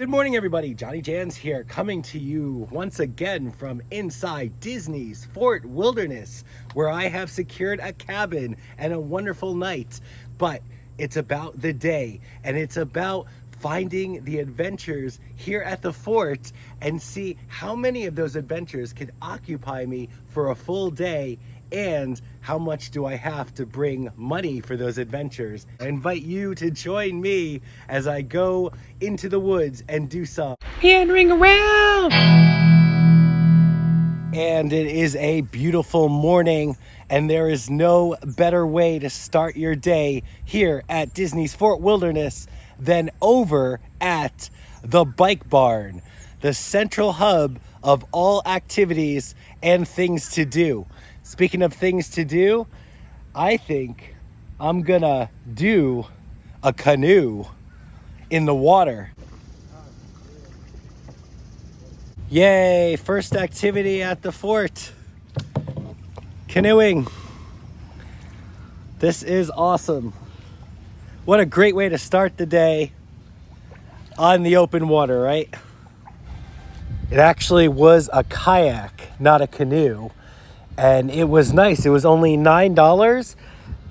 Good morning, everybody. JohnnyJans here, coming to you once again from inside Disney's Fort Wilderness, where I have secured a cabin and a wonderful night. But it's about the day, and it's about finding the adventures here at the fort and see how many of those adventures could occupy me for a full day, and how much do I have to bring money for those adventures. I invite you to join me as I go into the woods and do some meandering around. And it is a beautiful morning, and there is no better way to start your day here at Disney's Fort Wilderness than over at the Bike Barn, the central hub of all activities and things to do. Speaking of things to do, I think I'm gonna do a canoe in the water. Yay, first activity at the fort, canoeing. This is awesome. What a great way to start the day on the open water, right? It actually was a kayak, not a canoe. And it was nice. It was only $9.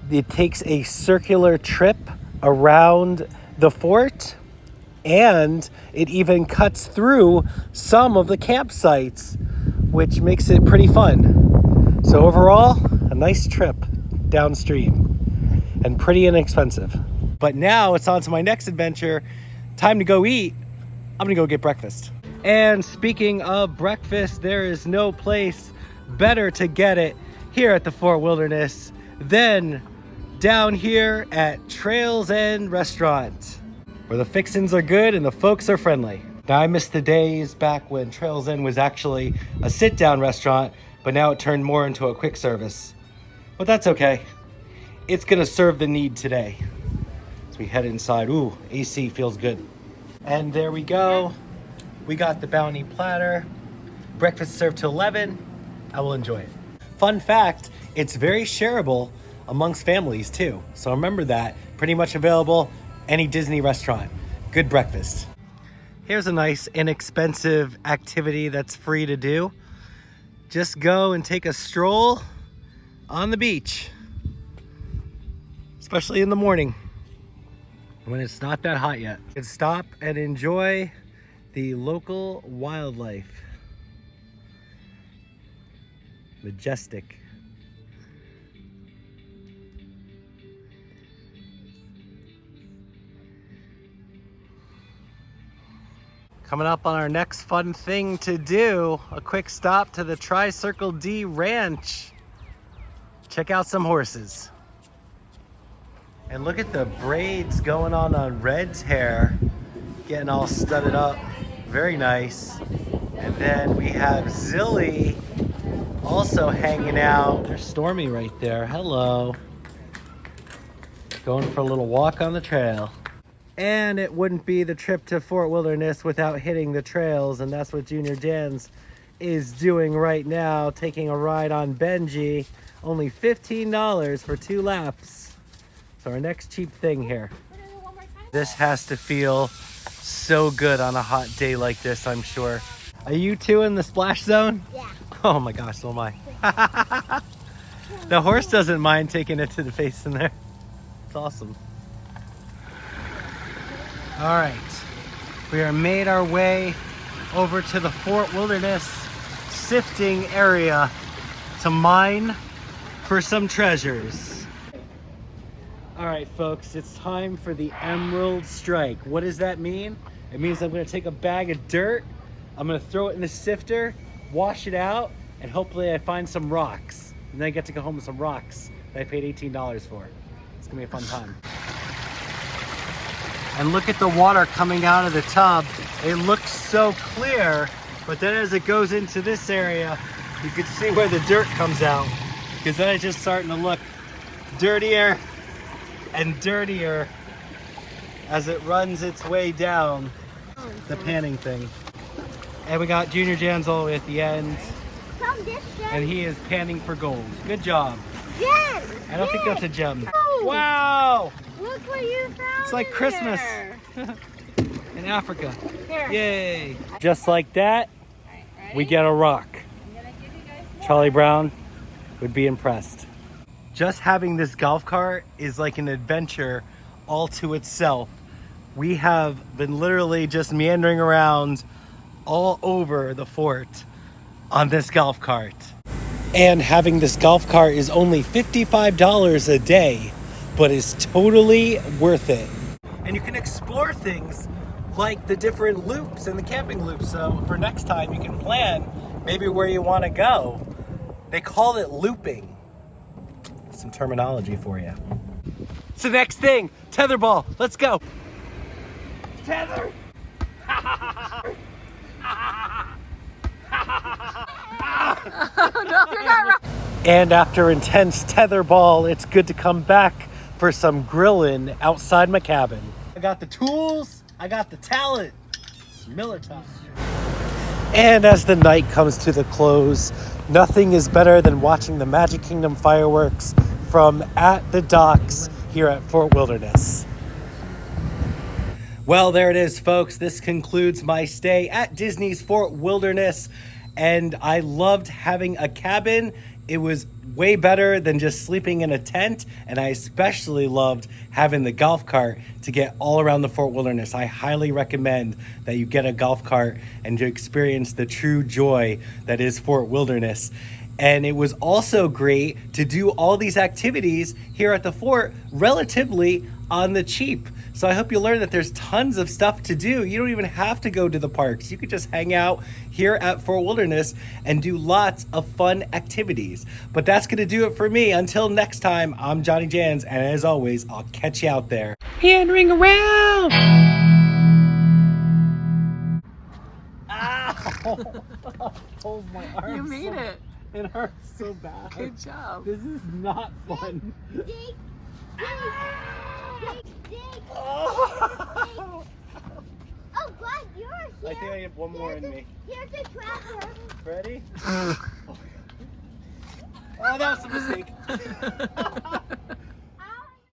It takes a circular trip around the fort, and it even cuts through some of the campsites, which makes it pretty fun. So overall, a nice trip downstream and pretty inexpensive. But now it's on to my next adventure. Time to go eat. I'm gonna go get breakfast. And speaking of breakfast, there is no place better to get it here at the Fort Wilderness than down here at Trails End Restaurant, where the fixins are good and the folks are friendly. Now, I miss the days back when Trails End was actually a sit-down restaurant, but now it turned more into a quick service. But that's okay. It's gonna serve the need today. As we head inside, ooh, AC feels good. And there we go. We got the bounty platter. Breakfast served till 11. I will enjoy it. Fun fact, it's very shareable amongst families too. So remember that. Pretty much available any Disney restaurant. Good breakfast. Here's a nice inexpensive activity that's free to do. Just go and take a stroll on the beach, especially in the morning when it's not that hot yet. You can stop and enjoy the local wildlife. Majestic. Coming up on our next fun thing to do, a quick stop to the Tri-Circle D Ranch. Check out some horses. And look at the braids going on Red's hair, getting all studded up. Very nice. And then we have Zilly also hanging out. There's Stormy right there. Hello. Going for a little walk on the trail. And it wouldn't be the trip to Fort Wilderness without hitting the trails, and that's what JohnnyJans is doing right now, taking a ride on Benji. Only $15 for 2 laps. So our next cheap thing here. This has to feel so good on a hot day like this, I'm sure. Are you two in the splash zone? Yeah. Oh my gosh, so am I. The horse doesn't mind taking it to the face in there. It's awesome. All right, we are made our way over to the Fort Wilderness sifting area to mine for some treasures. All right, folks, it's time for the Emerald Strike. What does that mean? It means I'm gonna take a bag of dirt, I'm gonna throw it in the sifter, wash it out, and hopefully I find some rocks. And then I get to go home with some rocks that I paid $18 for. It's gonna be a fun time. And look at the water coming out of the tub. It looks so clear, but then as it goes into this area, you can see where the dirt comes out, because then it's just starting to look dirtier and dirtier as it runs its way down the panning thing. And we got JohnnyJans all the way at the end, and he is panning for gold. Good job. Yes! I don't think that's a gem. Oh. Wow! Look what you found. It's like Christmas. in Africa. Here. Yay. Just like that, Right, we get a rock. I'm gonna give you guys more. Charlie Brown would be impressed. Just having this golf cart is like an adventure all to itself. We have been literally just meandering around all over the fort on this golf cart. And having this golf cart is only $55 a day, but is totally worth it. And you can explore things like the different loops and the camping loops. So for next time, you can plan maybe where you want to go. They call it looping. Some terminology for you. So next thing, tetherball. Let's go. Tether. No, you're not right. And after intense tetherball, it's good to come back for some grilling outside my cabin. I got the tools, I got the talent. It's Miller time. And as the night comes to the close, nothing is better than watching the Magic Kingdom fireworks from at the docks here at Fort Wilderness. Well, there it is, folks. This concludes my stay at Disney's Fort Wilderness, and I loved having a cabin. It was way better than just sleeping in a tent, and I especially loved having the golf cart to get all around the Fort Wilderness. I highly recommend that you get a golf cart and to experience the true joy that is Fort Wilderness. And it was also great to do all these activities here at the fort relatively on the cheap. So I hope you learned that there's tons of stuff to do. You don't even have to go to the parks. You could just hang out here at Fort Wilderness and do lots of fun activities. But that's going to do it for me. Until next time, I'm JohnnyJans, and as always, I'll catch you out there. Meandering around! Ow! Oh, my arm. You made it. It hurts so bad. Good job. This is not fun. Dig, dig, dig. Oh, Oh, God, you're here. I think I have one more in me. Here's a tracker. Ready? Oh, that was a mistake.